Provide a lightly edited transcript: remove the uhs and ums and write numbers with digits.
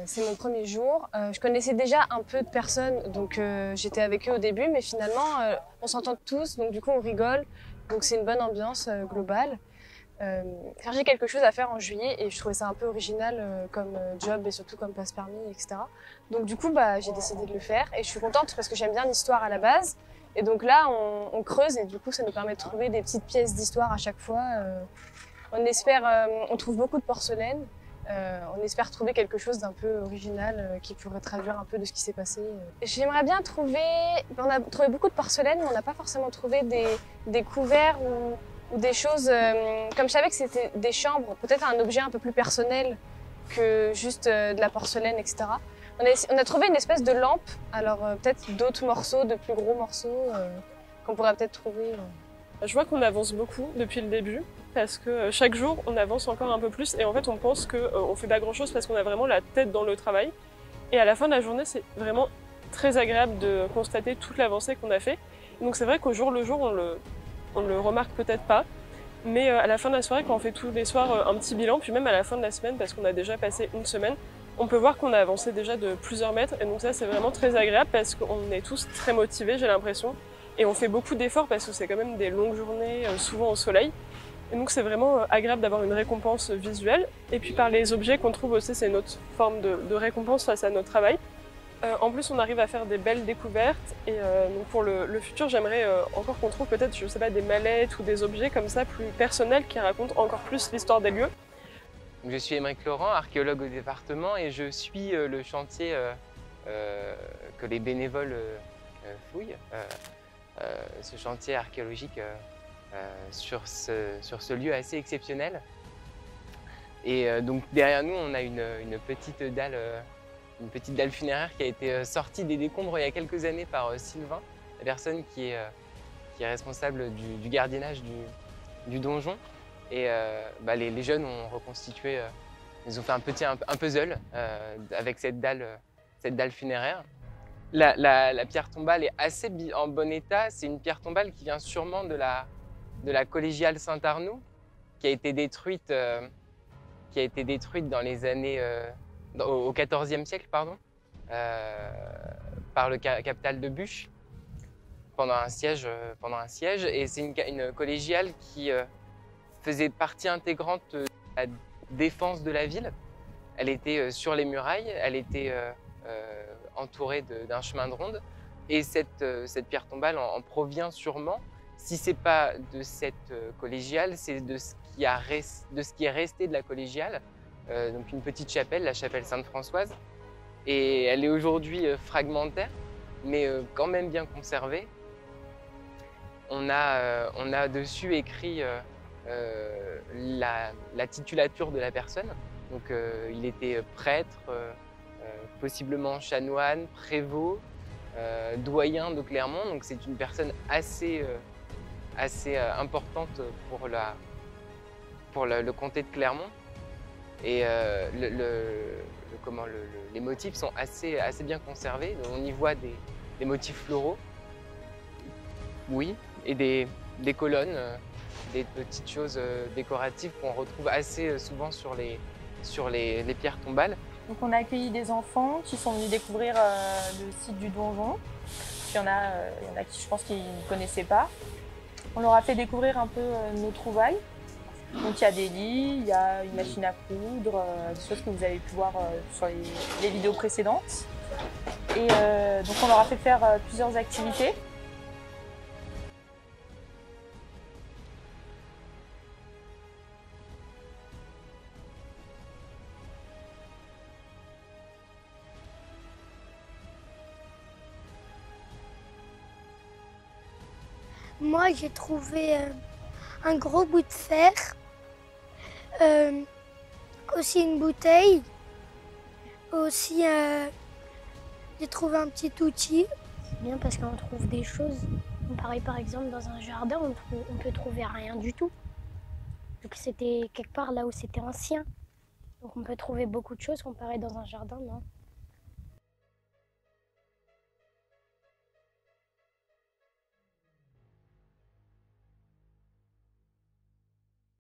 C'est mon premier jour. Je connaissais déjà un peu de personnes, donc j'étais avec eux au début, mais finalement, on s'entend tous, donc du coup, on rigole. Donc c'est une bonne ambiance globale. J'ai quelque chose à faire en juillet et je trouvais ça un peu original comme job et surtout comme passe-permis, etc. Donc du coup, j'ai décidé de le faire et je suis contente parce que j'aime bien l'histoire à la base. Et donc là, on creuse et du coup, ça nous permet de trouver des petites pièces d'histoire à chaque fois. On trouve beaucoup de porcelaine. On espère trouver quelque chose d'un peu original qui pourrait traduire un peu de ce qui s'est passé. J'aimerais bien trouver... On a trouvé beaucoup de porcelaine, mais on n'a pas forcément trouvé des couverts ou des choses... Comme je savais que c'était des chambres, peut-être un objet un peu plus personnel que juste de la porcelaine, etc. On a trouvé une espèce de lampe, alors peut-être d'autres morceaux, de plus gros morceaux qu'on pourrait peut-être trouver. Je vois qu'on avance beaucoup depuis le début parce que chaque jour on avance encore un peu plus et en fait on pense qu'on fait pas grand chose parce qu'on a vraiment la tête dans le travail et à la fin de la journée c'est vraiment très agréable de constater toute l'avancée qu'on a fait. Donc c'est vrai qu'au jour le jour on le remarque peut-être pas, mais à la fin de la soirée quand on fait tous les soirs un petit bilan, puis même à la fin de la semaine parce qu'on a déjà passé une semaine, on peut voir qu'on a avancé déjà de plusieurs mètres et donc ça c'est vraiment très agréable parce qu'on est tous très motivés, j'ai l'impression. Et on fait beaucoup d'efforts parce que c'est quand même des longues journées, souvent au soleil. Et donc c'est vraiment agréable d'avoir une récompense visuelle. Et puis par les objets qu'on trouve aussi, c'est une autre forme de récompense face à notre travail. En plus, on arrive à faire des belles découvertes. Et donc pour le futur, j'aimerais encore qu'on trouve peut-être, je sais pas, des mallettes ou des objets comme ça plus personnels qui racontent encore plus l'histoire des lieux. Je suis Aymeric Laurent, archéologue au département, et je suis le chantier que les bénévoles fouillent. Ce chantier archéologique sur ce lieu assez exceptionnel. Et donc derrière nous, on a une petite dalle funéraire qui a été sortie des décombres il y a quelques années par Sylvain, la personne qui est responsable du gardiennage du donjon. Et les jeunes ont reconstitué, ils ont fait un puzzle avec cette dalle funéraire. La pierre tombale est assez en bon état. C'est une pierre tombale qui vient sûrement de la collégiale Saint-Arnoux, qui a été détruite dans les années au XIVe siècle, pardon, par le captal de Buch pendant un siège. Et c'est une collégiale qui faisait partie intégrante de la défense de la ville. Elle était sur les murailles, elle était entourée d'un chemin de ronde. Et cette pierre tombale en provient sûrement, si ce n'est pas de cette collégiale, c'est de ce qui est resté de la collégiale, donc une petite chapelle, la chapelle Sainte-Françoise. Et elle est aujourd'hui fragmentaire, mais quand même bien conservée. On a dessus écrit la titulature de la personne. Donc il était prêtre, possiblement chanoine, prévôt, doyen de Clermont. Donc c'est une personne assez importante pour le comté de Clermont. Et les motifs sont assez bien conservés. On y voit des motifs floraux, oui, et des colonnes, des petites choses décoratives qu'on retrouve assez souvent sur les pierres tombales. Donc on a accueilli des enfants qui sont venus découvrir le site du donjon. Il y en a qui, je pense, qui ne connaissaient pas. On leur a fait découvrir un peu nos trouvailles. Donc il y a des lits, il y a une machine à coudre, des choses que vous avez pu voir sur les vidéos précédentes. Et donc on leur a fait faire plusieurs activités. Moi, j'ai trouvé un gros bout de fer, aussi une bouteille, aussi j'ai trouvé un petit outil. C'est bien parce qu'on trouve des choses. Pareil, par exemple, dans un jardin, on peut trouver rien du tout. Donc c'était quelque part là où c'était ancien. Donc on peut trouver beaucoup de choses comparé dans un jardin, non?